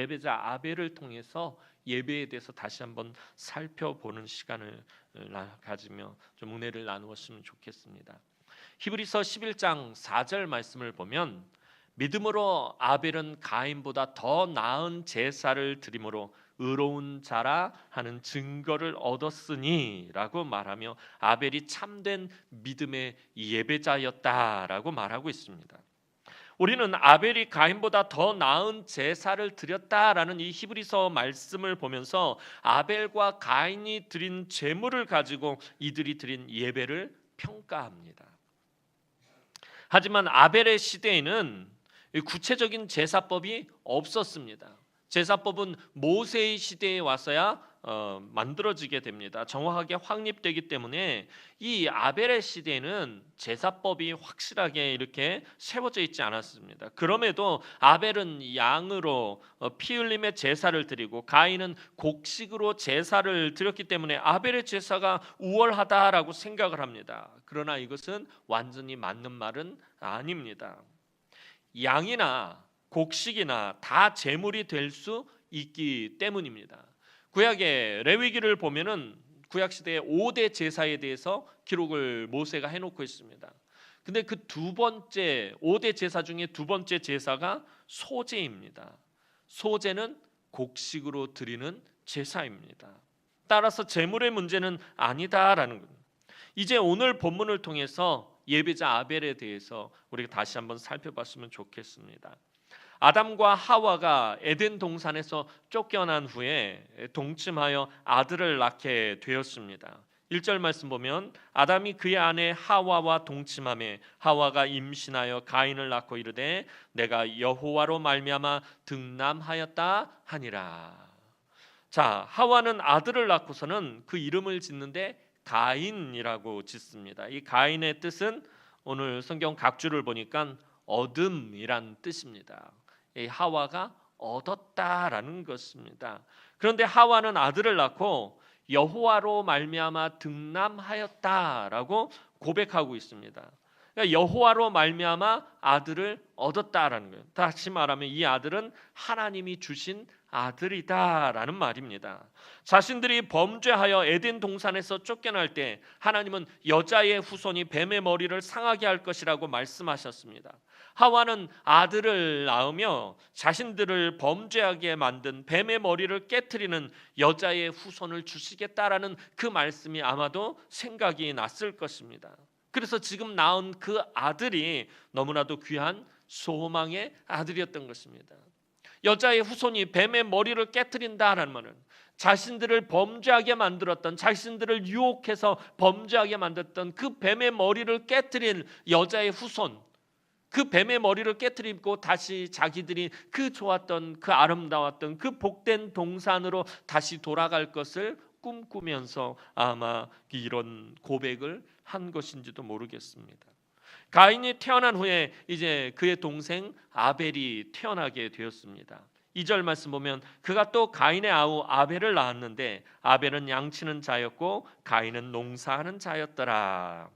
예배자 아벨을 통해서 예배에 대해서 다시 한번 살펴보는 시간을 가지며 좀 은혜를 나누었으면 좋겠습니다. 히브리서 11장 4절 말씀을 보면 믿음으로 아벨은 가인보다 더 나은 제사를 드림으로 의로운 자라 하는 증거를 얻었으니라고 말하며 아벨이 참된 믿음의 예배자였다라고 말하고 있습니다. 우리는 아벨이 가인보다 더 나은 제사를 드렸다라는 이 히브리서 말씀을 보면서 아벨과 가인이 드린 제물을 가지고 이들이 드린 예배를 평가합니다. 하지만 아벨의 시대에는 구체적인 제사법이 없었습니다. 제사법은 모세의 시대에 와서야 만들어지게 됩니다. 정확하게 확립되기 때문에 이 아벨의 시대에는 제사법이 확실하게 이렇게 세워져 있지 않았습니다. 그럼에도 아벨은 양으로 피 흘림의 제사를 드리고 가인은 곡식으로 제사를 드렸기 때문에 아벨의 제사가 우월하다라고 생각을 합니다. 그러나 이것은 완전히 맞는 말은 아닙니다. 양이나 곡식이나 다 제물이 될 수 있기 때문입니다. 구약의 레위기를 보면은 구약 시대의 5대 제사에 대해서 기록을 모세가 해놓고 있습니다. 근데 그 5대 제사 중에 2번째 제사가 소제입니다. 소제는 곡식으로 드리는 제사입니다. 따라서 제물의 문제는 아니다라는 겁니다. 이제 오늘 본문을 통해서 예배자 아벨에 대해서 우리가 다시 한번 살펴봤으면 좋겠습니다. 아담과 하와가 에덴 동산에서 쫓겨난 후에 동침하여 아들을 낳게 되었습니다. 1절 말씀 보면 아담이 그의 아내 하와와 동침하며 하와가 임신하여 가인을 낳고 이르되 내가 여호와로 말미암아 등남하였다 하니라. 자, 하와는 아들을 낳고서는 그 이름을 짓는데 가인이라고 짓습니다. 이 가인의 뜻은 오늘 성경 각주를 보니까 얻음이란 뜻입니다. 이 하와가 얻었다라는 것입니다. 그런데 하와는 아들을 낳고 여호와로 말미암아 등남하였다라고 고백하고 있습니다. 그러니까 여호와로 말미암아 아들을 얻었다라는 거예요. 다시 말하면 이 아들은 하나님이 주신 아들이다라는 말입니다. 자신들이 범죄하여 에덴 동산에서 쫓겨날 때 하나님은 여자의 후손이 뱀의 머리를 상하게 할 것이라고 말씀하셨습니다. 하와는 아들을 낳으며 자신들을 범죄하게 만든 뱀의 머리를 깨트리는 여자의 후손을 주시겠다라는 그 말씀이 아마도 생각이 났을 것입니다. 그래서 지금 낳은 그 아들이 너무나도 귀한 소망의 아들이었던 것입니다. 여자의 후손이 뱀의 머리를 깨트린다라는 말은 자신들을 범죄하게 만들었던, 자신들을 유혹해서 범죄하게 만들었던 그 뱀의 머리를 깨트린 여자의 후손, 그 뱀의 머리를 깨트리고 다시 자기들이 그 좋았던, 그 아름다웠던 그 복된 동산으로 다시 돌아갈 것을 꿈꾸면서 아마 이런 고백을 한 것인지도 모르겠습니다. 가인이 태어난 후에 이제 그의 동생 아벨이 태어나게 되었습니다. 2절 말씀 보면 그가 또 가인의 아우 아벨을 낳았는데 아벨은 양치는 자였고 가인은 농사하는 자였더라.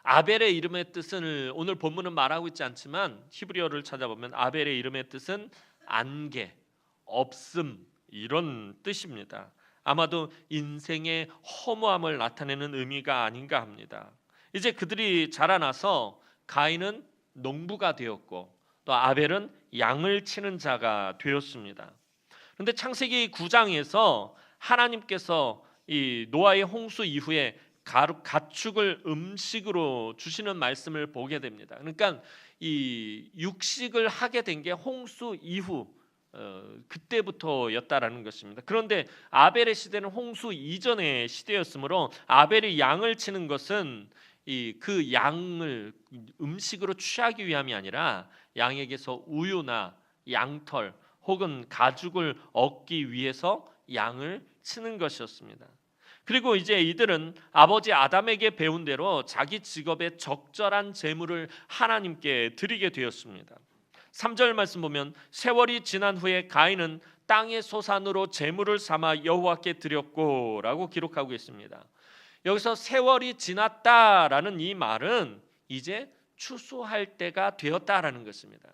아벨의 이름의 뜻은 오늘 본문은 말하고 있지 않지만 히브리어를 찾아보면 아벨의 이름의 뜻은 안개, 없음 이런 뜻입니다. 아마도 인생의 허무함을 나타내는 의미가 아닌가 합니다. 이제 그들이 자라나서 가인은 농부가 되었고 또 아벨은 양을 치는 자가 되었습니다. 그런데 창세기 9장에서 하나님께서 이 노아의 홍수 이후에 가축을 음식으로 주시는 말씀을 보게 됩니다. 그러니까 이 육식을 하게 된 게 홍수 이후 그때부터였다라는 것입니다. 그런데 아벨의 시대는 홍수 이전의 시대였으므로 아벨이 양을 치는 것은 그 양을 음식으로 취하기 위함이 아니라 양에게서 우유나 양털 혹은 가죽을 얻기 위해서 양을 치는 것이었습니다. 그리고 이제 이들은 아버지 아담에게 배운 대로 자기 직업에 적절한 제물을 하나님께 드리게 되었습니다. 3절 말씀 보면 세월이 지난 후에 가인은 땅의 소산으로 제물을 삼아 여호와께 드렸고 라고 기록하고 있습니다. 여기서 세월이 지났다라는 이 말은 이제 추수할 때가 되었다라는 것입니다.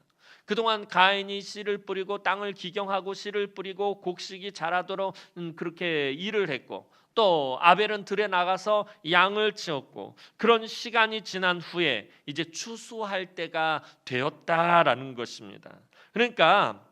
그동안 가인이 씨를 뿌리고 땅을 기경하고 씨를 뿌리고 곡식이 자라도록 그렇게 일을 했고, 또 아벨은 들에 나가서 양을 치었고, 그런 시간이 지난 후에 이제 추수할 때가 되었다라는 것입니다. 그러니까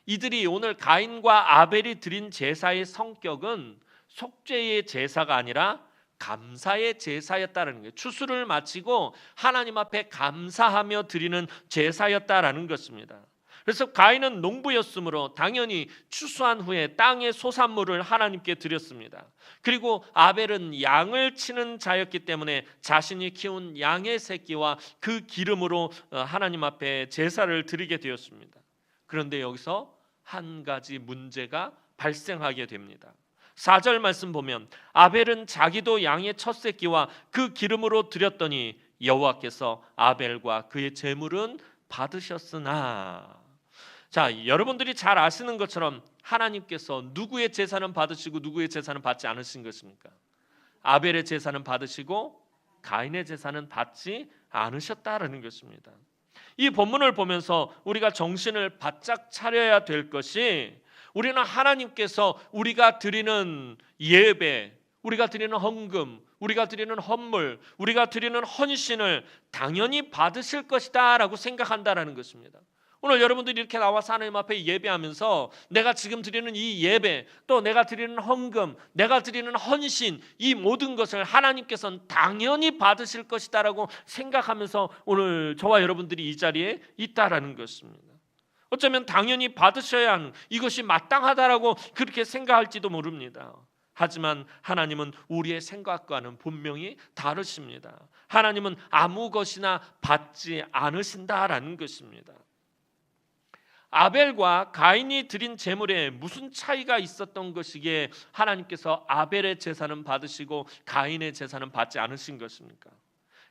이들이 오늘 가인과 아벨이 드린 제사의 성격은 속죄의 제사가 아니라 감사의 제사였다는 거예요. 추수를 마치고 하나님 앞에 감사하며 드리는 제사였다라는 것입니다. 그래서 가인은 농부였으므로 당연히 추수한 후에 땅의 소산물을 하나님께 드렸습니다. 그리고 아벨은 양을 치는 자였기 때문에 자신이 키운 양의 새끼와 그 기름으로 하나님 앞에 제사를 드리게 되었습니다. 그런데 여기서 한 가지 문제가 발생하게 됩니다. 4절 말씀 보면 아벨은 자기도 양의 첫 새끼와 그 기름으로 드렸더니 여호와께서 아벨과 그의 제물은 받으셨으나. 자, 여러분들이 잘 아시는 것처럼 하나님께서 누구의 제사는 받으시고 누구의 제사는 받지 않으신 것입니까? 아벨의 제사는 받으시고 가인의 제사는 받지 않으셨다라는 것입니다. 이 본문을 보면서 우리가 정신을 바짝 차려야 될 것이, 우리는 하나님께서 우리가 드리는 예배, 우리가 드리는 헌금, 우리가 드리는 헌물, 우리가 드리는 헌신을 당연히 받으실 것이다 라고 생각한다라는 것입니다. 오늘 여러분들이 이렇게 나와서 하나님 앞에 예배하면서 내가 지금 드리는 이 예배, 또 내가 드리는 헌금, 내가 드리는 헌신, 이 모든 것을 하나님께서는 당연히 받으실 것이다 라고 생각하면서 오늘 저와 여러분들이 이 자리에 있다라는 것입니다. 어쩌면 당연히 받으셔야 하는, 이것이 마땅하다라고 그렇게 생각할지도 모릅니다. 하지만 하나님은 우리의 생각과는 분명히 다르십니다. 하나님은 아무 것이나 받지 않으신다라는 것입니다. 아벨과 가인이 드린 제물에 무슨 차이가 있었던 것이기에 하나님께서 아벨의 제사는 받으시고 가인의 제사는 받지 않으신 것입니까?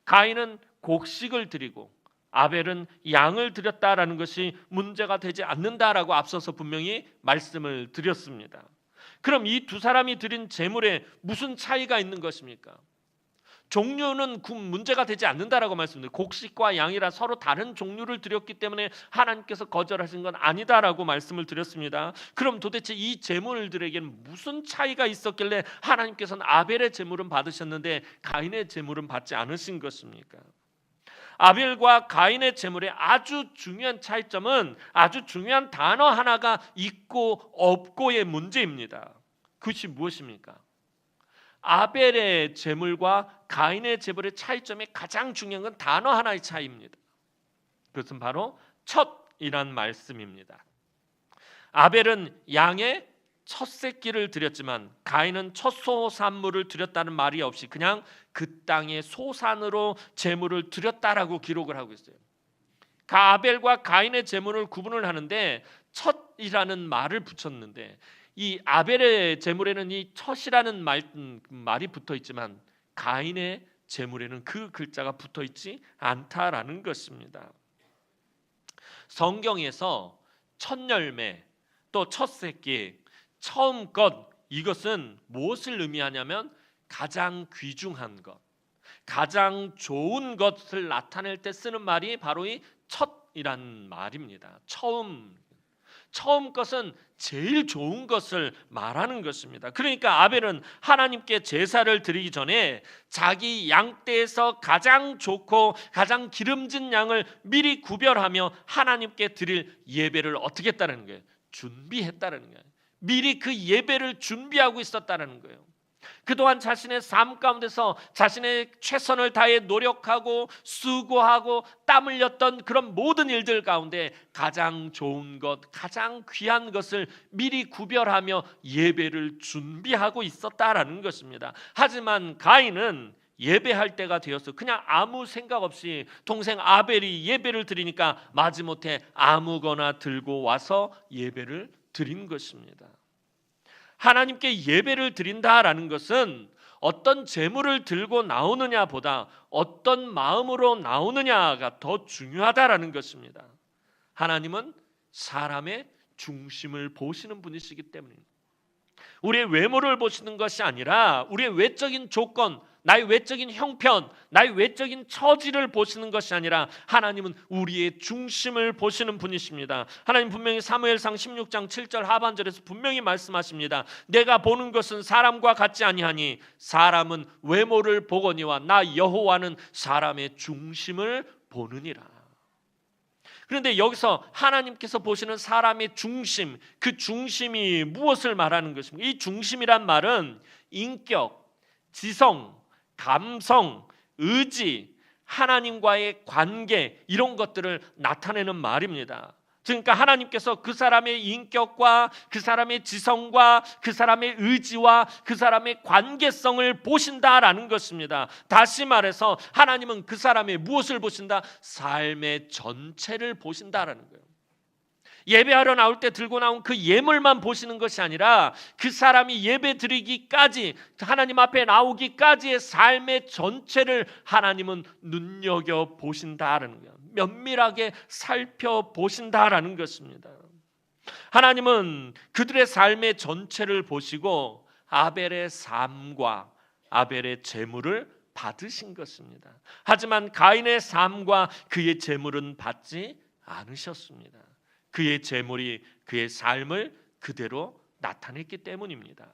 가인은 곡식을 드리고 아벨은 양을 드렸다라는 것이 문제가 되지 않는다라고 앞서서 분명히 말씀을 드렸습니다. 그럼 이 두 사람이 드린 제물에 무슨 차이가 있는 것입니까? 종류는 문제가 되지 않는다라고 말씀드렸습니다. 곡식과 양이라 서로 다른 종류를 드렸기 때문에 하나님께서 거절하신 건 아니다라고 말씀을 드렸습니다. 그럼 도대체 이 제물들에게는 무슨 차이가 있었길래 하나님께서는 아벨의 제물은 받으셨는데 가인의 제물은 받지 않으신 것입니까? 아벨과 가인의 제물의 아주 중요한 차이점은 아주 중요한 단어 하나가 있고 없고의 문제입니다. 그것이 무엇입니까? 아벨의 제물과 가인의 제물의 차이점의 가장 중요한 건 단어 하나의 차이입니다. 그것은 바로 첫이란 말씀입니다. 아벨은 양의 첫 새끼를 드렸지만 가인은 첫 소산물을 드렸다는 말이 없이 그냥 그 땅의 소산으로 제물을 드렸다라고 기록을 하고 있어요. 아벨과 가인의 제물을 구분을 하는데 첫이라는 말을 붙였는데, 이 아벨의 제물에는 이 첫이라는 말이 붙어 있지만 가인의 제물에는 그 글자가 붙어 있지 않다라는 것입니다. 성경에서 첫 열매, 또 첫 새끼, 처음 것, 이것은 무엇을 의미하냐면 가장 귀중한 것, 가장 좋은 것을 나타낼 때 쓰는 말이 바로 이 첫이란 말입니다. 처음 것은 제일 좋은 것을 말하는 것입니다. 그러니까 아벨은 하나님께 제사를 드리기 전에 자기 양떼에서 가장 좋고 가장 기름진 양을 미리 구별하며 하나님께 드릴 예배를 어떻게 했다는 거예요? 준비했다는 거예요. 미리 그 예배를 준비하고 있었다는 거예요. 그동안 자신의 삶 가운데서 자신의 최선을 다해 노력하고 수고하고 땀 흘렸던 그런 모든 일들 가운데 가장 좋은 것, 가장 귀한 것을 미리 구별하며 예배를 준비하고 있었다라는 것입니다. 하지만 가인은 예배할 때가 되어서 그냥 아무 생각 없이 동생 아벨이 예배를 드리니까 마지못해 아무거나 들고 와서 예배를 드린 것입니다. 하나님께 예배를 드린다라는 것은 어떤 제물을 들고 나오느냐보다 어떤 마음으로 나오느냐가 더 중요하다라는 것입니다. 하나님은 사람의 중심을 보시는 분이시기 때문입니다. 우리의 외모를 보시는 것이 아니라 우리의 외적인 조건, 나의 외적인 형편, 나의 외적인 처지를 보시는 것이 아니라 하나님은 우리의 중심을 보시는 분이십니다. 하나님 분명히 사무엘상 16장 7절 하반절에서 분명히 말씀하십니다. 내가 보는 것은 사람과 같지 아니하니 사람은 외모를 보거니와 나 여호와는 사람의 중심을 보느니라. 그런데 여기서 하나님께서 보시는 사람의 중심, 그 중심이 무엇을 말하는 것입니까? 이 중심이란 말은 인격, 지성, 감성, 의지, 하나님과의 관계 이런 것들을 나타내는 말입니다. 그러니까 하나님께서 그 사람의 인격과 그 사람의 지성과 그 사람의 의지와 그 사람의 관계성을 보신다라는 것입니다. 다시 말해서 하나님은 그 사람의 무엇을 보신다? 삶의 전체를 보신다라는 거예요. 예배하러 나올 때 들고 나온 그 예물만 보시는 것이 아니라 그 사람이 예배 드리기까지 하나님 앞에 나오기까지의 삶의 전체를 하나님은 눈여겨 보신다라는 거예요. 면밀하게 살펴보신다라는 것입니다. 하나님은 그들의 삶의 전체를 보시고 아벨의 삶과 아벨의 제물을 받으신 것입니다. 하지만 가인의 삶과 그의 제물은 받지 않으셨습니다. 그의 제물이 그의 삶을 그대로 나타냈기 때문입니다.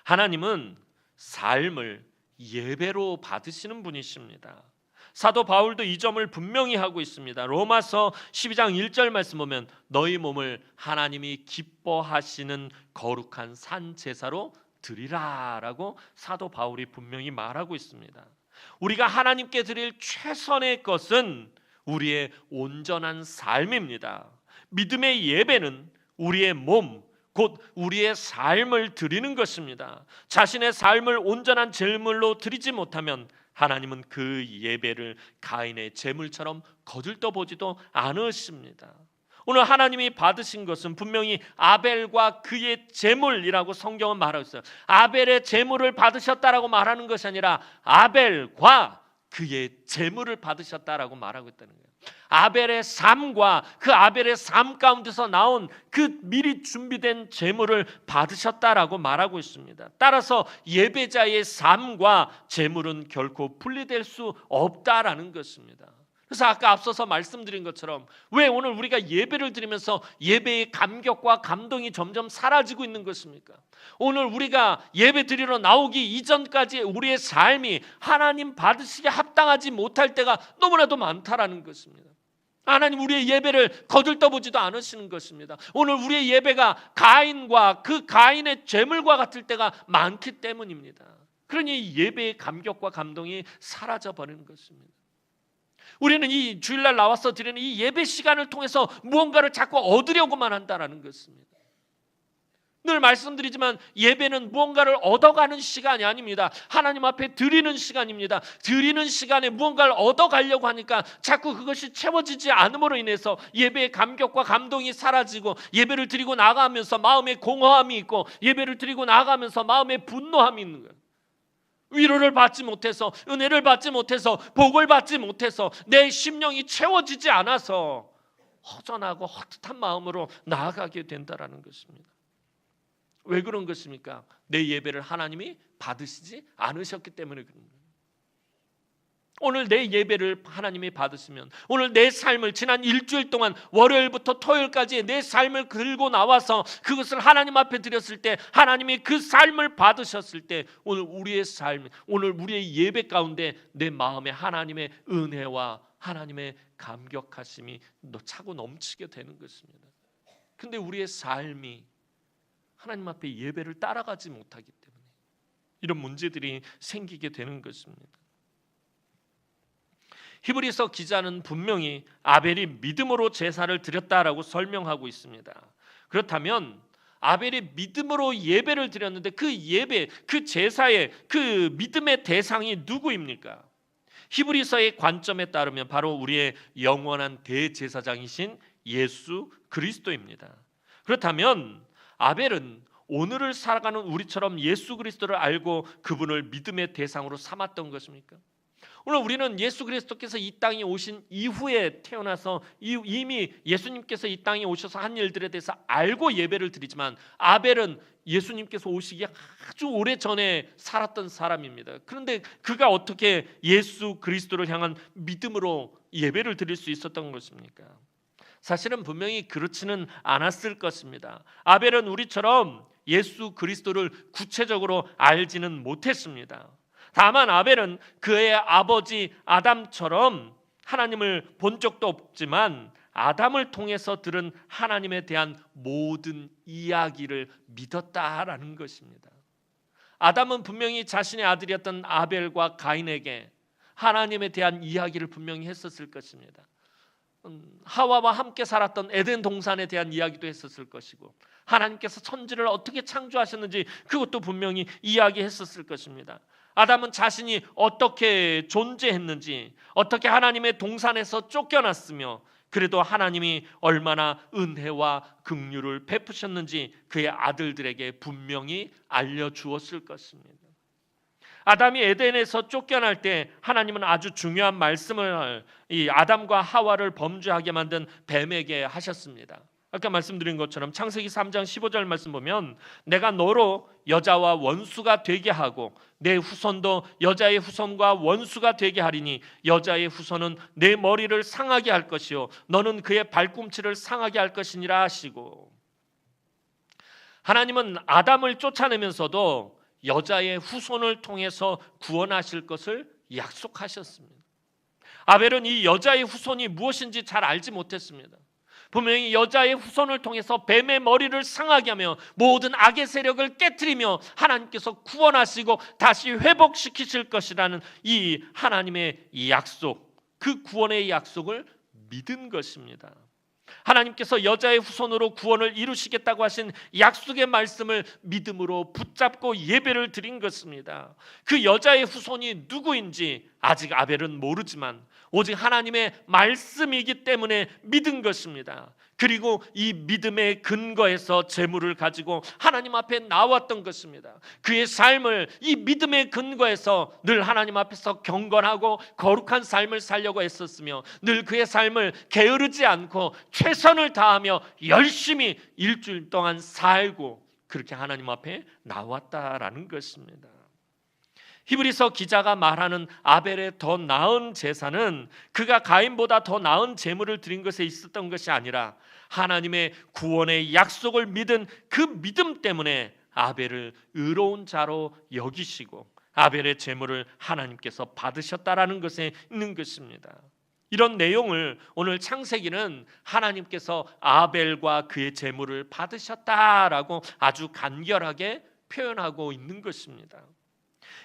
하나님은 삶을 예배로 받으시는 분이십니다. 사도 바울도 이 점을 분명히 하고 있습니다. 로마서 12장 1절 말씀 보면 너희 몸을 하나님이 기뻐하시는 거룩한 산 제사로 드리라라고 사도 바울이 분명히 말하고 있습니다. 우리가 하나님께 드릴 최선의 것은 우리의 온전한 삶입니다. 믿음의 예배는 우리의 몸, 곧 우리의 삶을 드리는 것입니다. 자신의 삶을 온전한 제물로 드리지 못하면 하나님은 그 예배를 가인의 제물처럼 거들떠보지도 않으십니다. 오늘 하나님이 받으신 것은 분명히 아벨과 그의 제물이라고 성경은 말하고 있어요. 아벨의 제물을 받으셨다라고 말하는 것이 아니라 아벨과 그의 제물을 받으셨다라고 말하고 있다는 거예요. 아벨의 삶과 그 아벨의 삶 가운데서 나온 그 미리 준비된 제물을 받으셨다라고 말하고 있습니다. 따라서 예배자의 삶과 제물은 결코 분리될 수 없다라는 것입니다. 그래서 아까 앞서서 말씀드린 것처럼 왜 오늘 우리가 예배를 드리면서 예배의 감격과 감동이 점점 사라지고 있는 것입니까? 오늘 우리가 예배 드리러 나오기 이전까지 우리의 삶이 하나님 받으시기에 합당하지 못할 때가 너무나도 많다라는 것입니다. 하나님 우리의 예배를 거들떠보지도 않으시는 것입니다. 오늘 우리의 예배가 가인과 그 가인의 제물과 같을 때가 많기 때문입니다. 그러니 예배의 감격과 감동이 사라져버리는 것입니다. 우리는 이 주일날 나와서 드리는 이 예배 시간을 통해서 무언가를 자꾸 얻으려고만 한다는 것입니다. 늘 말씀드리지만 예배는 무언가를 얻어가는 시간이 아닙니다. 하나님 앞에 드리는 시간입니다. 드리는 시간에 무언가를 얻어가려고 하니까 자꾸 그것이 채워지지 않음으로 인해서 예배의 감격과 감동이 사라지고 예배를 드리고 나가면서 마음에 공허함이 있고 예배를 드리고 나가면서 마음에 분노함이 있는 거예요. 위로를 받지 못해서 은혜를 받지 못해서 복을 받지 못해서 내 심령이 채워지지 않아서 허전하고 헛헛한 마음으로 나아가게 된다는 것입니다. 왜 그런 것입니까? 내 예배를 하나님이 받으시지 않으셨기 때문에 그런 거예요. 오늘 내 예배를 하나님이 받으시면 오늘 내 삶을 지난 일주일 동안 월요일부터 토요일까지 내 삶을 들고 나와서 그것을 하나님 앞에 드렸을 때 하나님이 그 삶을 받으셨을 때 오늘 우리의 삶, 오늘 우리의 예배 가운데 내 마음에 하나님의 은혜와 하나님의 감격하심이 차고 넘치게 되는 것입니다. 근데 우리의 삶이 하나님 앞에 예배를 따라가지 못하기 때문에 이런 문제들이 생기게 되는 것입니다. 히브리서 기자는 분명히 아벨이 믿음으로 제사를 드렸다라고 설명하고 있습니다. 그렇다면 아벨이 믿음으로 예배를 드렸는데 그 예배, 그 제사의 그 믿음의 대상이 누구입니까? 히브리서의 관점에 따르면 바로 우리의 영원한 대제사장이신 예수 그리스도입니다. 그렇다면 아벨은 오늘을 살아가는 우리처럼 예수 그리스도를 알고 그분을 믿음의 대상으로 삼았던 것입니까? 오늘 우리는 예수 그리스도께서 이 땅에 오신 이후에 태어나서 이미 예수님께서 이 땅에 오셔서 한 일들에 대해서 알고 예배를 드리지만, 아벨은 예수님께서 오시기 아주 오래 전에 살았던 사람입니다. 그런데 그가 어떻게 예수 그리스도를 향한 믿음으로 예배를 드릴 수 있었던 것입니까? 사실은 분명히 그렇지는 않았을 것입니다. 아벨은 우리처럼 예수 그리스도를 구체적으로 알지는 못했습니다. 다만 아벨은 그의 아버지 아담처럼 하나님을 본 적도 없지만 아담을 통해서 들은 하나님에 대한 모든 이야기를 믿었다라는 것입니다. 아담은 분명히 자신의 아들이었던 아벨과 가인에게 하나님에 대한 이야기를 분명히 했었을 것입니다. 하와와 함께 살았던 에덴 동산에 대한 이야기도 했었을 것이고, 하나님께서 천지를 어떻게 창조하셨는지 그것도 분명히 이야기했었을 것입니다. 아담은 자신이 어떻게 존재했는지, 어떻게 하나님의 동산에서 쫓겨났으며 그래도 하나님이 얼마나 은혜와 긍휼을 베푸셨는지 그의 아들들에게 분명히 알려주었을 것입니다. 아담이 에덴에서 쫓겨날 때 하나님은 아주 중요한 말씀을 이 아담과 하와를 범죄하게 만든 뱀에게 하셨습니다. 아까 말씀드린 것처럼 창세기 3장 15절 말씀 보면, 내가 너로 여자와 원수가 되게 하고 내 후손도 여자의 후손과 원수가 되게 하리니 여자의 후손은 내 머리를 상하게 할 것이요 너는 그의 발꿈치를 상하게 할 것이니라 하시고, 하나님은 아담을 쫓아내면서도 여자의 후손을 통해서 구원하실 것을 약속하셨습니다. 아벨은 이 여자의 후손이 무엇인지 잘 알지 못했습니다. 분명히 여자의 후손을 통해서 뱀의 머리를 상하게 하며 모든 악의 세력을 깨트리며 하나님께서 구원하시고 다시 회복시키실 것이라는 이 하나님의 약속, 그 구원의 약속을 믿은 것입니다. 하나님께서 여자의 후손으로 구원을 이루시겠다고 하신 약속의 말씀을 믿음으로 붙잡고 예배를 드린 것입니다. 그 여자의 후손이 누구인지 아직 아벨은 모르지만 오직 하나님의 말씀이기 때문에 믿은 것입니다. 그리고 이 믿음의 근거에서 재물을 가지고 하나님 앞에 나왔던 것입니다. 그의 삶을 이 믿음의 근거에서 늘 하나님 앞에서 경건하고 거룩한 삶을 살려고 했었으며 늘 그의 삶을 게으르지 않고 최선을 다하며 열심히 일주일 동안 살고 그렇게 하나님 앞에 나왔다라는 것입니다. 히브리서 기자가 말하는 아벨의 더 나은 제사는 그가 가인보다 더 나은 제물을 드린 것에 있었던 것이 아니라 하나님의 구원의 약속을 믿은 그 믿음 때문에 아벨을 의로운 자로 여기시고 아벨의 제물을 하나님께서 받으셨다라는 것에 있는 것입니다. 이런 내용을 오늘 창세기는 하나님께서 아벨과 그의 제물을 받으셨다라고 아주 간결하게 표현하고 있는 것입니다.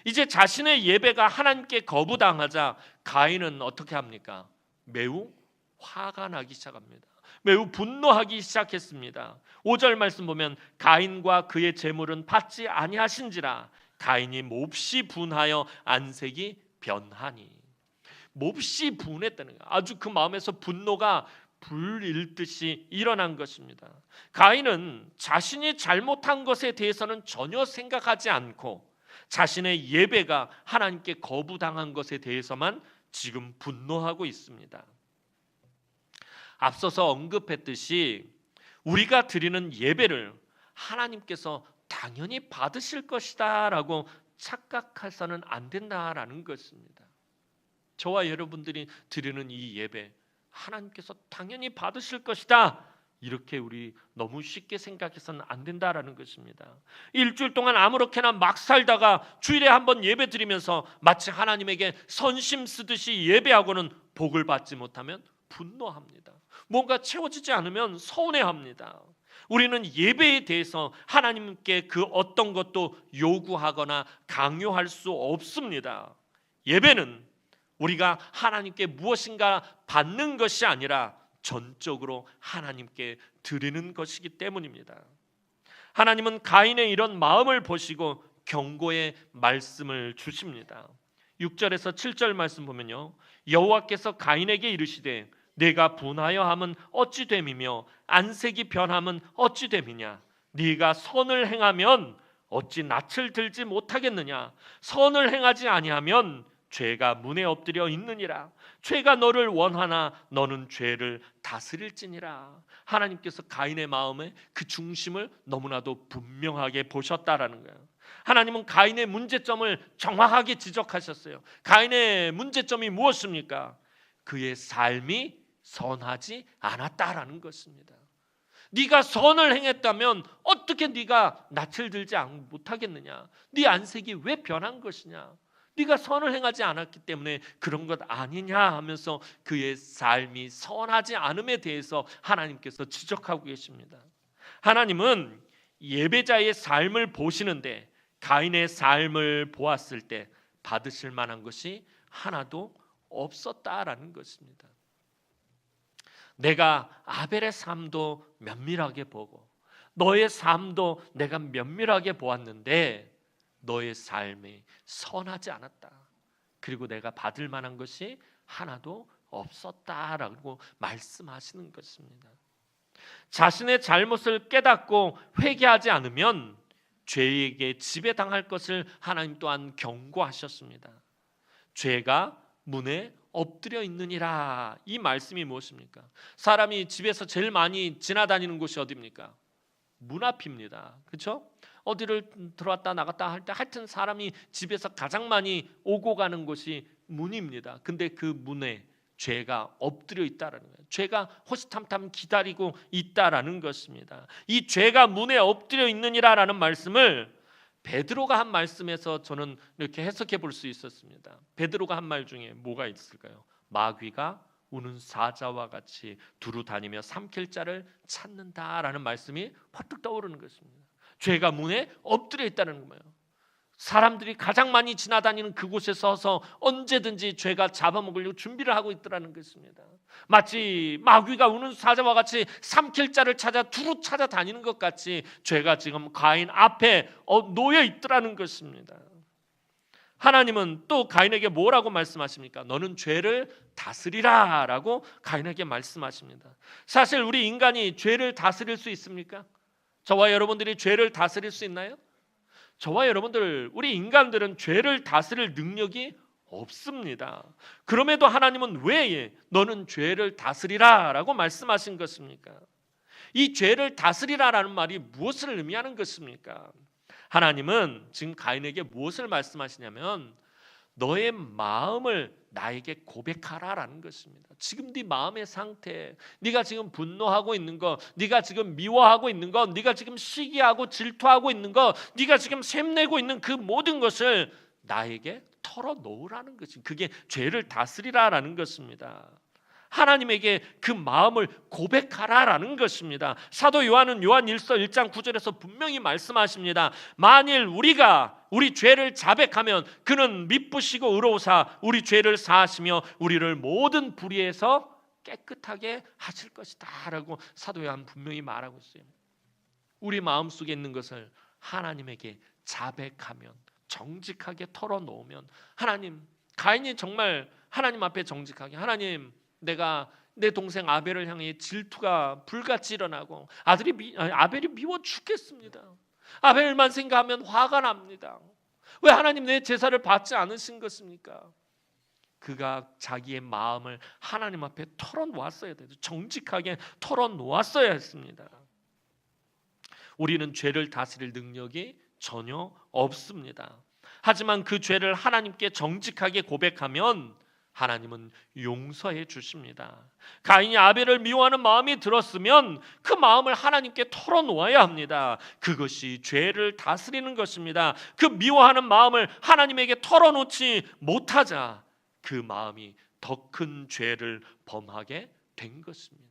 이제 자신의 예배가 하나님께 거부당하자 가인은 어떻게 합니까? 매우 화가 나기 시작합니다. 매우 분노하기 시작했습니다. 5절 말씀 보면 가인과 그의 제물은 받지 아니하신지라 가인이 몹시 분하여 안색이 변하니. 몹시 분했다는 거예요. 아주 그 마음에서 분노가 불일듯이 일어난 것입니다. 가인은 자신이 잘못한 것에 대해서는 전혀 생각하지 않고 자신의 예배가 하나님께 거부당한 것에 대해서만 지금 분노하고 있습니다. 앞서서 언급했듯이 우리가 드리는 예배를 하나님께서 당연히 받으실 것이다 라고 착각해서는 안 된다라는 것입니다. 저와 여러분들이 드리는 이 예배 하나님께서 당연히 받으실 것이다, 이렇게 우리 너무 쉽게 생각해서는 안 된다라는 것입니다. 일주일 동안 아무렇게나 막 살다가 주일에 한번 예배 드리면서 마치 하나님에게 선심 쓰듯이 예배하고는 복을 받지 못하면 분노합니다. 뭔가 채워지지 않으면 서운해합니다. 우리는 예배에 대해서 하나님께 그 어떤 것도 요구하거나 강요할 수 없습니다. 예배는 우리가 하나님께 무엇인가 받는 것이 아니라 전적으로 하나님께 드리는 것이기 때문입니다. 하나님은 가인의 이런 마음을 보시고 경고의 말씀을 주십니다. 6절에서 7절 말씀 보면요, 여호와께서 가인에게 이르시되 네가 분하여 함은 어찌 됨이며 안색이 변함은 어찌 됨이냐. 네가 선을 행하면 어찌 낯을 들지 못하겠느냐. 선을 행하지 아니하면 죄가 문에 엎드려 있느니라. 죄가 너를 원하나 너는 죄를 다스릴지니라. 하나님께서 가인의 마음에 그 중심을 너무나도 분명하게 보셨다라는 거예요. 하나님은 가인의 문제점을 정확하게 지적하셨어요. 가인의 문제점이 무엇입니까? 그의 삶이 선하지 않았다라는 것입니다. 네가 선을 행했다면 어떻게 네가 낯을 들지 못하겠느냐? 네 안색이 왜 변한 것이냐? 네가 선을 행하지 않았기 때문에 그런 것 아니냐 하면서 그의 삶이 선하지 않음에 대해서 하나님께서 지적하고 계십니다. 하나님은 예배자의 삶을 보시는데 가인의 삶을 보았을 때 받으실 만한 것이 하나도 없었다라는 것입니다. 내가 아벨의 삶도 면밀하게 보고 너의 삶도 내가 면밀하게 보았는데 너의 삶이 선하지 않았다. 그리고 내가 받을 만한 것이 하나도 없었다라고 말씀하시는 것입니다. 자신의 잘못을 깨닫고 회개하지 않으면 죄에게 지배당할 것을 하나님 또한 경고하셨습니다. 죄가 문에 엎드려 있느니라. 이 말씀이 무엇입니까? 사람이 집에서 제일 많이 지나다니는 곳이 어디입니까? 문 앞입니다. 그렇죠? 어디를 들어왔다 나갔다 할 때 하여튼 사람이 집에서 가장 많이 오고 가는 곳이 문입니다. 근데 그 문에 죄가 엎드려 있다라는 거예요. 죄가 호시탐탐 기다리고 있다라는 것입니다. 이 죄가 문에 엎드려 있느니라라는 말씀을 베드로가 한 말씀에서 저는 이렇게 해석해 볼 수 있었습니다. 베드로가 한 말 중에 뭐가 있을까요? 마귀가 우는 사자와 같이 두루 다니며 삼킬 자를 찾는다라는 말씀이 퍼뜩 떠오르는 것입니다. 죄가 문에 엎드려 있다는 거예요. 사람들이 가장 많이 지나다니는 그곳에 서서 언제든지 죄가 잡아먹으려고 준비를 하고 있더라는 것입니다. 마치 마귀가 우는 사자와 같이 삼킬 자를 찾아 두루 찾아다니는 것 같이 죄가 지금 가인 앞에 놓여 있더라는 것입니다. 하나님은 또 가인에게 뭐라고 말씀하십니까? 너는 죄를 다스리라 라고 가인에게 말씀하십니다. 사실 우리 인간이 죄를 다스릴 수 있습니까? 저와 여러분들이 죄를 다스릴 수 있나요? 저와 여러분들, 우리 인간들은 죄를 다스릴 능력이 없습니다. 그럼에도 하나님은 왜 너는 죄를 다스리라 라고 말씀하신 것입니까? 이 죄를 다스리라라는 말이 무엇을 의미하는 것입니까? 하나님은 지금 가인에게 무엇을 말씀하시냐면 너의 마음을 나에게 고백하라라는 것입니다. 지금 네 마음의 상태, 네가 지금 분노하고 있는 것, 네가 지금 미워하고 있는 것, 네가 지금 시기하고 질투하고 있는 것, 네가 지금 샘내고 있는 그 모든 것을 나에게 털어놓으라는 것이, 그게 죄를 다스리라라는 것입니다. 하나님에게 그 마음을 고백하라라는 것입니다. 사도 요한은 요한 1서 1장 9절에서 분명히 말씀하십니다. 만일 우리가 우리 죄를 자백하면 그는 미쁘시고 의로우사 우리 죄를 사하시며 우리를 모든 불의에서 깨끗하게 하실 것이다 라고 사도 요한 분명히 말하고 있어요. 우리 마음속에 있는 것을 하나님에게 자백하면, 정직하게 털어놓으면, 하나님, 가인이 정말 하나님 앞에 정직하게, 하나님, 내가 내 동생 아벨을 향해 질투가 불같이 일어나고 아벨이 미워 죽겠습니다. 아벨만 생각하면 화가 납니다. 왜 하나님 내 제사를 받지 않으신 것입니까? 그가 자기의 마음을 하나님 앞에 털어놓았어야 돼요. 정직하게 털어놓았어야 했습니다. 우리는 죄를 다스릴 능력이 전혀 없습니다. 하지만 그 죄를 하나님께 정직하게 고백하면 하나님은 용서해 주십니다. 가인이 아벨을 미워하는 마음이 들었으면 그 마음을 하나님께 털어놓아야 합니다. 그것이 죄를 다스리는 것입니다. 그 미워하는 마음을 하나님에게 털어놓지 못하자 그 마음이 더 큰 죄를 범하게 된 것입니다.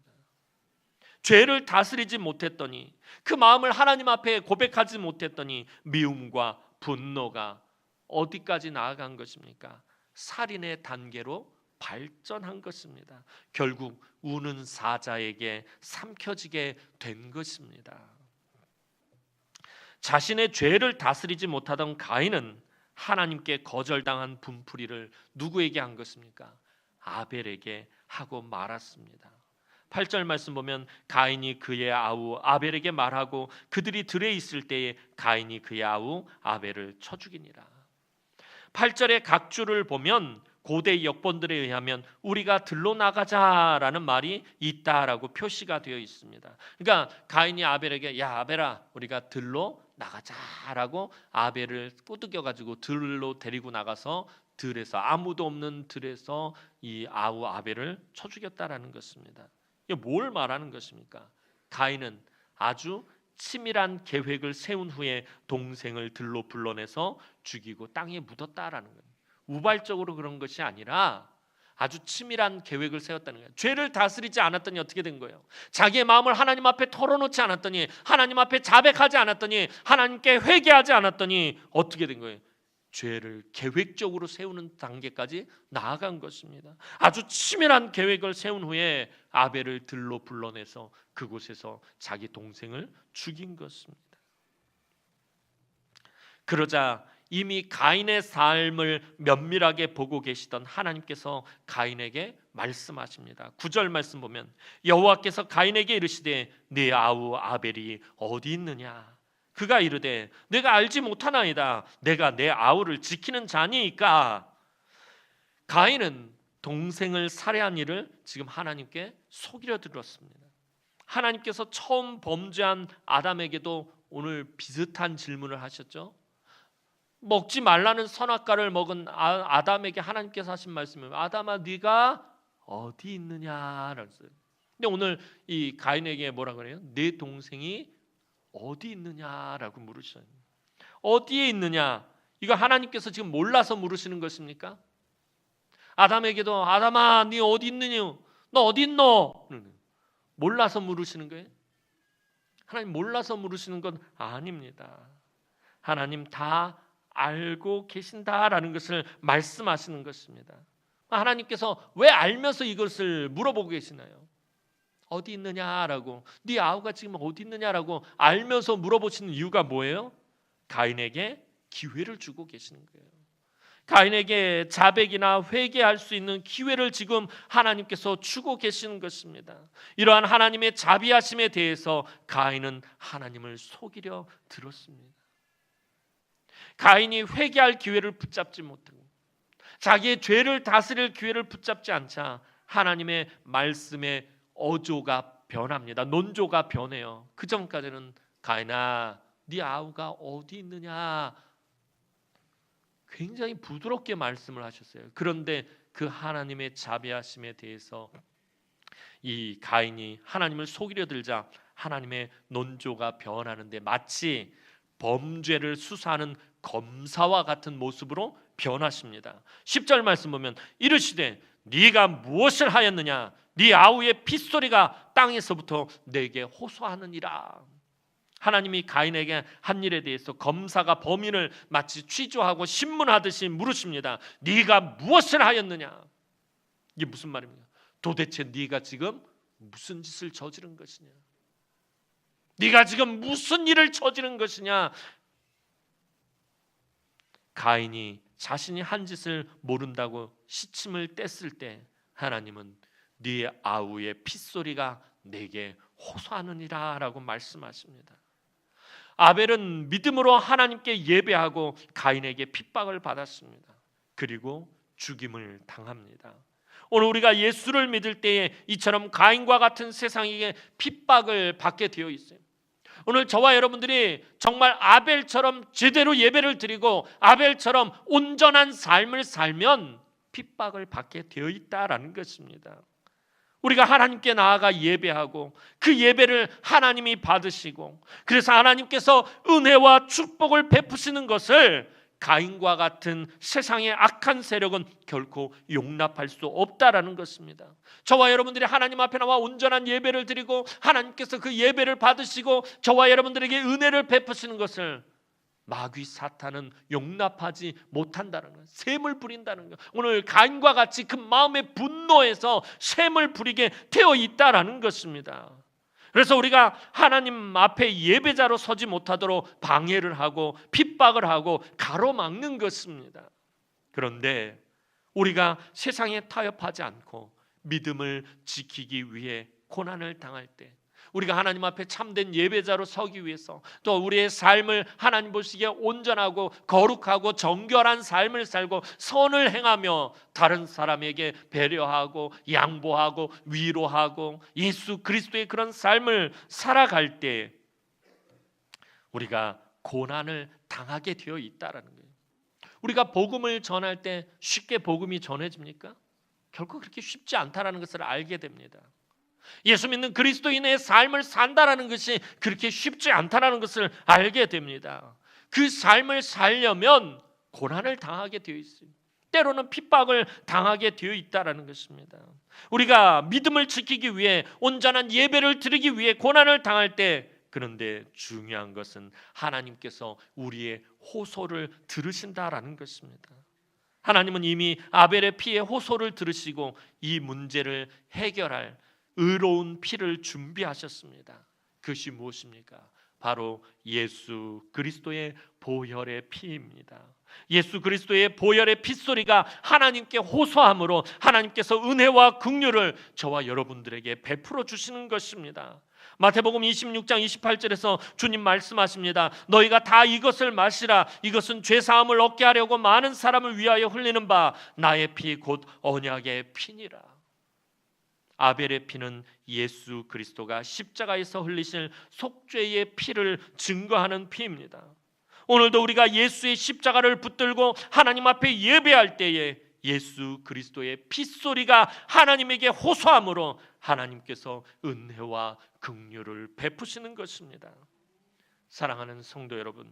죄를 다스리지 못했더니, 그 마음을 하나님 앞에 고백하지 못했더니 미움과 분노가 어디까지 나아간 것입니까? 살인의 단계로 발전한 것입니다. 결국 우는 사자에게 삼켜지게 된 것입니다. 자신의 죄를 다스리지 못하던 가인은 하나님께 거절당한 분풀이를 누구에게 한 것입니까? 아벨에게 하고 말았습니다. 8절 말씀 보면 가인이 그의 아우 아벨에게 말하고 그들이 들에 있을 때에 가인이 그의 아우 아벨을 쳐 죽이니라. 8절의 각주를 보면 고대 역본들에 의하면 우리가 들로 나가자라는 말이 있다라고 표시가 되어 있습니다. 그러니까 가인이 아벨에게 야 아벨아 우리가 들로 나가자라고 아벨을 꼬드겨 가지고 들로 데리고 나가서 들에서 아무도 없는 들에서 이 아우 아벨을 쳐 죽였다라는 것입니다. 이게 뭘 말하는 것입니까? 가인은 아주 치밀한 계획을 세운 후에 동생을 들로 불러내서 죽이고 땅에 묻었다라는 거예요. 우발적으로 그런 것이 아니라 아주 치밀한 계획을 세웠다는 거예요. 죄를 다스리지 않았더니 어떻게 된 거예요? 자기의 마음을 하나님 앞에 털어놓지 않았더니, 하나님 앞에 자백하지 않았더니, 하나님께 회개하지 않았더니 어떻게 된 거예요? 죄를 계획적으로 세우는 단계까지 나아간 것입니다. 아주 치밀한 계획을 세운 후에 아벨을 들로 불러내서 그곳에서 자기 동생을 죽인 것입니다. 그러자 이미 가인의 삶을 면밀하게 보고 계시던 하나님께서 가인에게 말씀하십니다. 9절 말씀 보면 여호와께서 가인에게 이르시되 네 아우 아벨이 어디 있느냐? 그가 이르되 내가 알지 못하나이다. 내가 내 아우를 지키는 자니까. 가인은 동생을 살해한 일을 지금 하나님께 속이려 들었습니다. 하나님께서 처음 범죄한 아담에게도 오늘 비슷한 질문을 하셨죠. 먹지 말라는 선악과를 먹은 아담에게 하나님께서 하신 말씀은 아담아 네가 어디 있느냐라고 했어요. 근데 오늘 이 가인에게 뭐라 그래요? 내 동생이 어디 있느냐라고 물으셔요. 어디에 있느냐? 이거 하나님께서 지금 몰라서 물으시는 것입니까? 아담에게도 아담아 네 어디 있느냐? 너 어디 있노? 몰라서 물으시는 거예요? 하나님 몰라서 물으시는 건 아닙니다. 하나님 다 알고 계신다라는 것을 말씀하시는 것입니다. 하나님께서 왜 알면서 이것을 물어보고 계시나요? 어디 있느냐라고, 네 아우가 지금 어디 있느냐라고 알면서 물어보시는 이유가 뭐예요? 가인에게 기회를 주고 계시는 거예요. 가인에게 자백이나 회개할 수 있는 기회를 지금 하나님께서 주고 계시는 것입니다. 이러한 하나님의 자비하심에 대해서 가인은 하나님을 속이려 들었습니다. 가인이 회개할 기회를 붙잡지 못하고 자기의 죄를 다스릴 기회를 붙잡지 않자 하나님의 말씀에 어조가 변합니다. 논조가 변해요. 그 전까지는 가인아 네 아우가 어디 있느냐 굉장히 부드럽게 말씀을 하셨어요. 그런데 그 하나님의 자비하심에 대해서 이 가인이 하나님을 속이려 들자 하나님의 논조가 변하는데 마치 범죄를 수사하는 검사와 같은 모습으로 변하십니다. 10절 말씀 보면 이르시되 네가 무엇을 하였느냐? 네 아우의 핏소리가 땅에서부터 내게 호소하느니라. 하나님이 가인에게 한 일에 대해서 검사가 범인을 마치 취조하고 신문하듯이 물으십니다. 네가 무엇을 하였느냐? 이게 무슨 말입니까? 도대체 네가 지금 무슨 짓을 저지른 것이냐? 네가 지금 무슨 일을 저지른 것이냐? 가인이 자신이 한 짓을 모른다고 시침을 뗐을 때 하나님은 네 아우의 핏소리가 내게 호소하느니라 라고 말씀하십니다. 아벨은 믿음으로 하나님께 예배하고 가인에게 핍박을 받았습니다. 그리고 죽임을 당합니다. 오늘 우리가 예수를 믿을 때에 이처럼 가인과 같은 세상에게 핍박을 받게 되어 있어요. 오늘 저와 여러분들이 정말 아벨처럼 제대로 예배를 드리고 아벨처럼 온전한 삶을 살면 핍박을 받게 되어 있다라는 것입니다. 우리가 하나님께 나아가 예배하고 그 예배를 하나님이 받으시고 그래서 하나님께서 은혜와 축복을 베푸시는 것을 가인과 같은 세상의 악한 세력은 결코 용납할 수 없다라는 것입니다. 저와 여러분들이 하나님 앞에 나와 온전한 예배를 드리고 하나님께서 그 예배를 받으시고 저와 여러분들에게 은혜를 베푸시는 것을 마귀 사탄은 용납하지 못한다는 것, 셈을 부린다는 것. 오늘 가인과 같이 그 마음의 분노에서 셈을 부리게 되어 있다라는 것입니다. 그래서 우리가 하나님 앞에 예배자로 서지 못하도록 방해를 하고 핍박을 하고 가로막는 것입니다. 그런데 우리가 세상에 타협하지 않고 믿음을 지키기 위해 고난을 당할 때 우리가 하나님 앞에 참된 예배자로 서기 위해서, 또 우리의 삶을 하나님 보시기에 온전하고 거룩하고 정결한 삶을 살고 선을 행하며 다른 사람에게 배려하고 양보하고 위로하고 예수 그리스도의 그런 삶을 살아갈 때 우리가 고난을 당하게 되어 있다라는 거예요. 우리가 복음을 전할 때 쉽게 복음이 전해집니까? 결코 그렇게 쉽지 않다라는 것을 알게 됩니다. 예수 믿는 그리스도인의 삶을 산다라는 것이 그렇게 쉽지 않다라는 것을 알게 됩니다. 그 삶을 살려면 고난을 당하게 되어 있어요. 때로는 핍박을 당하게 되어 있다라는 것입니다. 우리가 믿음을 지키기 위해 온전한 예배를 드리기 위해 고난을 당할 때, 그런데 중요한 것은 하나님께서 우리의 호소를 들으신다라는 것입니다. 하나님은 이미 아벨의 피의 호소를 들으시고 이 문제를 해결할 의로운 피를 준비하셨습니다. 그것이 무엇입니까? 바로 예수 그리스도의 보혈의 피입니다. 예수 그리스도의 보혈의 핏소리가 하나님께 호소함으로 하나님께서 은혜와 긍휼을 저와 여러분들에게 베풀어 주시는 것입니다. 마태복음 26장 28절에서 주님 말씀하십니다. 너희가 다 이것을 마시라. 이것은 죄사함을 얻게 하려고 많은 사람을 위하여 흘리는 바 나의 피 곧 언약의 피니라. 아벨의 피는 예수 그리스도가 십자가에서 흘리실 속죄의 피를 증거하는 피입니다. 오늘도 우리가 예수의 십자가를 붙들고 하나님 앞에 예배할 때에 예수 그리스도의 핏소리가 하나님에게 호소함으로 하나님께서 은혜와 긍휼을 베푸시는 것입니다. 사랑하는 성도 여러분,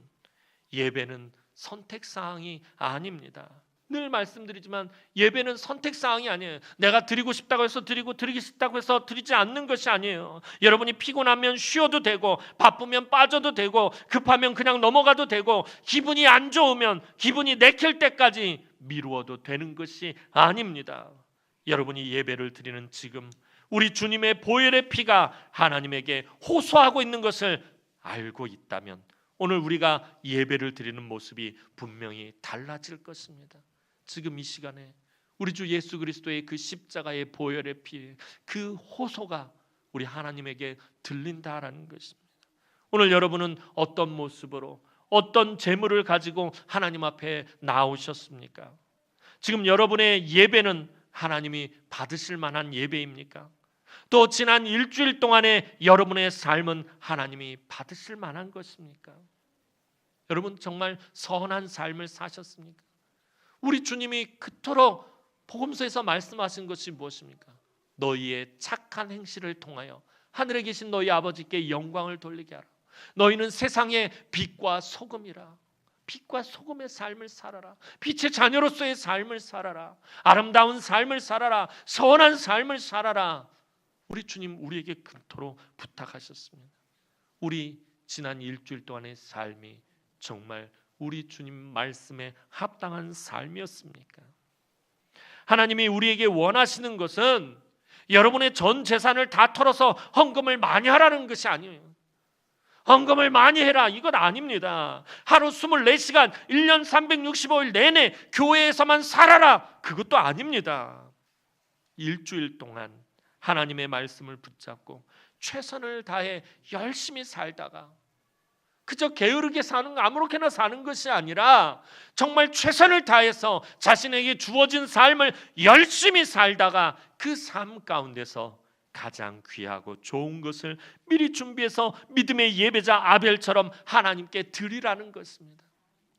예배는 선택사항이 아닙니다. 늘 말씀드리지만 예배는 선택사항이 아니에요. 내가 드리고 싶다고 해서 드리고 드리기 싫다고 해서 드리지 않는 것이 아니에요. 여러분이 피곤하면 쉬어도 되고 바쁘면 빠져도 되고 급하면 그냥 넘어가도 되고 기분이 안 좋으면 기분이 내킬 때까지 미루어도 되는 것이 아닙니다. 여러분이 예배를 드리는 지금 우리 주님의 보혈의 피가 하나님에게 호소하고 있는 것을 알고 있다면 오늘 우리가 예배를 드리는 모습이 분명히 달라질 것입니다. 지금 이 시간에 우리 주 예수 그리스도의 그 십자가의 보혈의 피, 그 호소가 우리 하나님에게 들린다라는 것입니다. 오늘 여러분은 어떤 모습으로 어떤 재물을 가지고 하나님 앞에 나오셨습니까? 지금 여러분의 예배는 하나님이 받으실 만한 예배입니까? 또 지난 일주일 동안의 여러분의 삶은 하나님이 받으실 만한 것입니까? 여러분 정말 선한 삶을 사셨습니까? 우리 주님이 그토록 복음서에서 말씀하신 것이 무엇입니까? 너희의 착한 행실을 통하여 하늘에 계신 너희 아버지께 영광을 돌리게 하라. 너희는 세상의 빛과 소금이라. 빛과 소금의 삶을 살아라. 빛의 자녀로서의 삶을 살아라. 아름다운 삶을 살아라. 선한 삶을 살아라. 우리 주님 우리에게 그토록 부탁하셨습니다. 우리 지난 일주일 동안의 삶이 정말 우리 주님 말씀에 합당한 삶이었습니까? 하나님이 우리에게 원하시는 것은 여러분의 전 재산을 다 털어서 헌금을 많이 하라는 것이 아니에요. 헌금을 많이 해라 이건 아닙니다. 하루 24시간 1년 365일 내내 교회에서만 살아라 그것도 아닙니다. 일주일 동안 하나님의 말씀을 붙잡고 최선을 다해 열심히 살다가 그저 게으르게 사는 아무렇게나 사는 것이 아니라 정말 최선을 다해서 자신에게 주어진 삶을 열심히 살다가 그 삶 가운데서 가장 귀하고 좋은 것을 미리 준비해서 믿음의 예배자 아벨처럼 하나님께 드리라는 것입니다.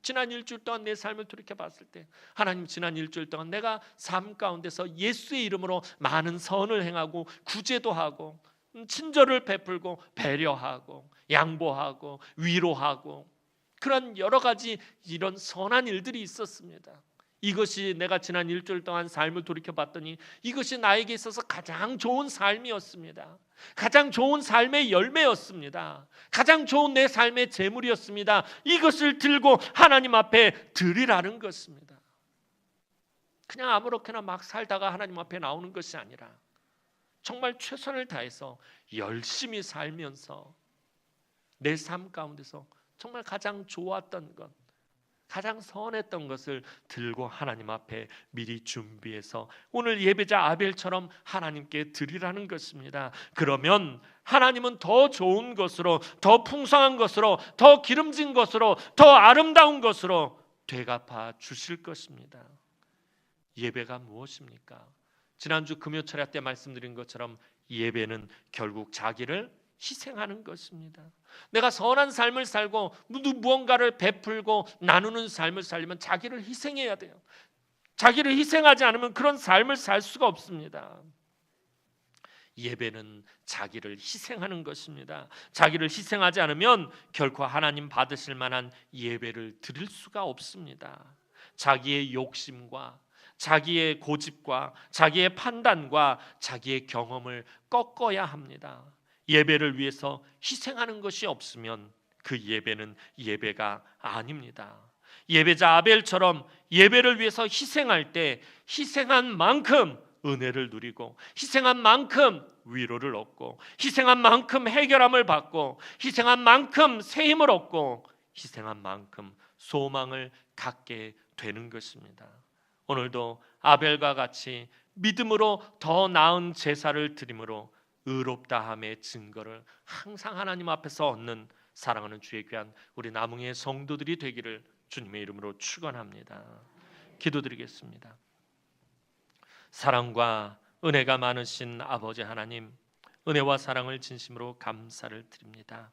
지난 일주일 동안 내 삶을 돌이켜봤을 때 하나님 지난 일주일 동안 내가 삶 가운데서 예수의 이름으로 많은 선을 행하고 구제도 하고 친절을 베풀고 배려하고 양보하고 위로하고 그런 여러 가지 이런 선한 일들이 있었습니다. 이것이 내가 지난 일주일 동안 삶을 돌이켜봤더니 이것이 나에게 있어서 가장 좋은 삶이었습니다. 가장 좋은 삶의 열매였습니다. 가장 좋은 내 삶의 재물이었습니다. 이것을 들고 하나님 앞에 드리라는 것입니다. 그냥 아무렇게나 막 살다가 하나님 앞에 나오는 것이 아니라 정말 최선을 다해서 열심히 살면서 내 삶 가운데서 정말 가장 좋았던 것, 가장 선했던 것을 들고 하나님 앞에 미리 준비해서 오늘 예배자 아벨처럼 하나님께 드리라는 것입니다. 그러면 하나님은 더 좋은 것으로, 더 풍성한 것으로, 더 기름진 것으로, 더 아름다운 것으로 되갚아 주실 것입니다. 예배가 무엇입니까? 지난주 금요철야 때 말씀드린 것처럼 예배는 결국 자기를 희생하는 것입니다. 내가 선한 삶을 살고 무언가를 베풀고 나누는 삶을 살려면 자기를 희생해야 돼요. 자기를 희생하지 않으면 그런 삶을 살 수가 없습니다. 예배는 자기를 희생하는 것입니다. 자기를 희생하지 않으면 결코 하나님 받으실 만한 예배를 드릴 수가 없습니다. 자기의 욕심과 자기의 고집과 자기의 판단과 자기의 경험을 꺾어야 합니다. 예배를 위해서 희생하는 것이 없으면 그 예배는 예배가 아닙니다. 예배자 아벨처럼 예배를 위해서 희생할 때 희생한 만큼 은혜를 누리고, 희생한 만큼 위로를 얻고, 희생한 만큼 해결함을 받고, 희생한 만큼 새 힘을 얻고, 희생한 만큼 소망을 갖게 되는 것입니다. 오늘도 아벨과 같이 믿음으로 더 나은 제사를 드림으로 의롭다함의 증거를 항상 하나님 앞에서 얻는 사랑하는 주의 귀한 우리 남흥의 성도들이 되기를 주님의 이름으로 축원합니다. 기도드리겠습니다. 사랑과 은혜가 많으신 아버지 하나님, 은혜와 사랑을 진심으로 감사를 드립니다.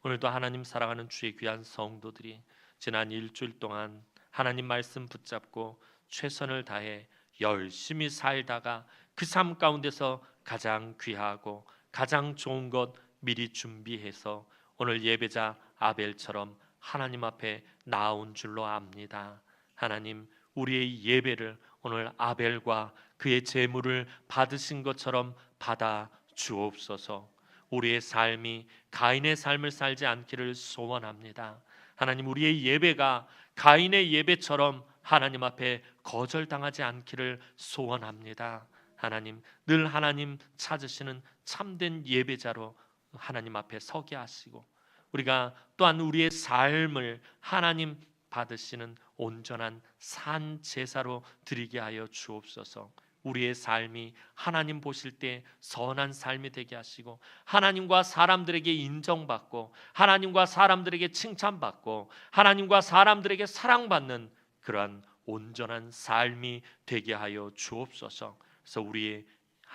오늘도 하나님 사랑하는 주의 귀한 성도들이 지난 일주일 동안 하나님 말씀 붙잡고 최선을 다해 열심히 살다가 그 삶 가운데서 가장 귀하고 가장 좋은 것 미리 준비해서 오늘 예배자 아벨처럼 하나님 앞에 나온 줄로 압니다. 하나님, 우리의 예배를 오늘 아벨과 그의 제물을 받으신 것처럼 받아 주옵소서. 우리의 삶이 가인의 삶을 살지 않기를 소원합니다. 하나님, 우리의 예배가 가인의 예배처럼 하나님 앞에 거절당하지 않기를 소원합니다. 하나님, 늘 하나님 찾으시는 참된 예배자로 하나님 앞에 서게 하시고, 우리가 또한 우리의 삶을 하나님 받으시는 온전한 산 제사로 드리게 하여 주옵소서. 우리의 삶이 하나님 보실 때 선한 삶이 되게 하시고, 하나님과 사람들에게 인정받고, 하나님과 사람들에게 칭찬받고, 하나님과 사람들에게 사랑받는 그러한 온전한 삶이 되게 하여 주옵소서. 그래서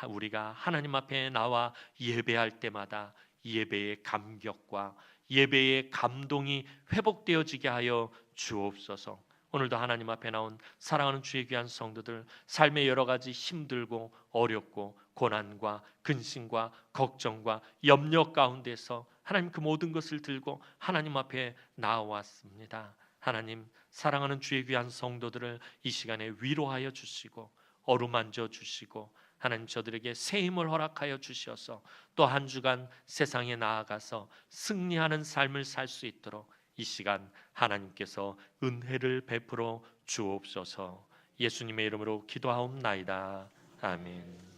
우리가 하나님 앞에 나와 예배할 때마다 예배의 감격과 예배의 감동이 회복되어지게 하여 주옵소서. 오늘도 하나님 앞에 나온 사랑하는 주의 귀한 성도들, 삶의 여러 가지 힘들고 어렵고 고난과 근심과 걱정과 염려 가운데서 하나님 그 모든 것을 들고 하나님 앞에 나왔습니다. 하나님, 사랑하는 주의 귀한 성도들을 이 시간에 위로하여 주시고 어루만져 주시고, 하나님 저들에게 새 힘을 허락하여 주셔서 또 한 주간 세상에 나아가서 승리하는 삶을 살 수 있도록 이 시간 하나님께서 은혜를 베풀어 주옵소서. 예수님의 이름으로 기도하옵나이다. 아멘.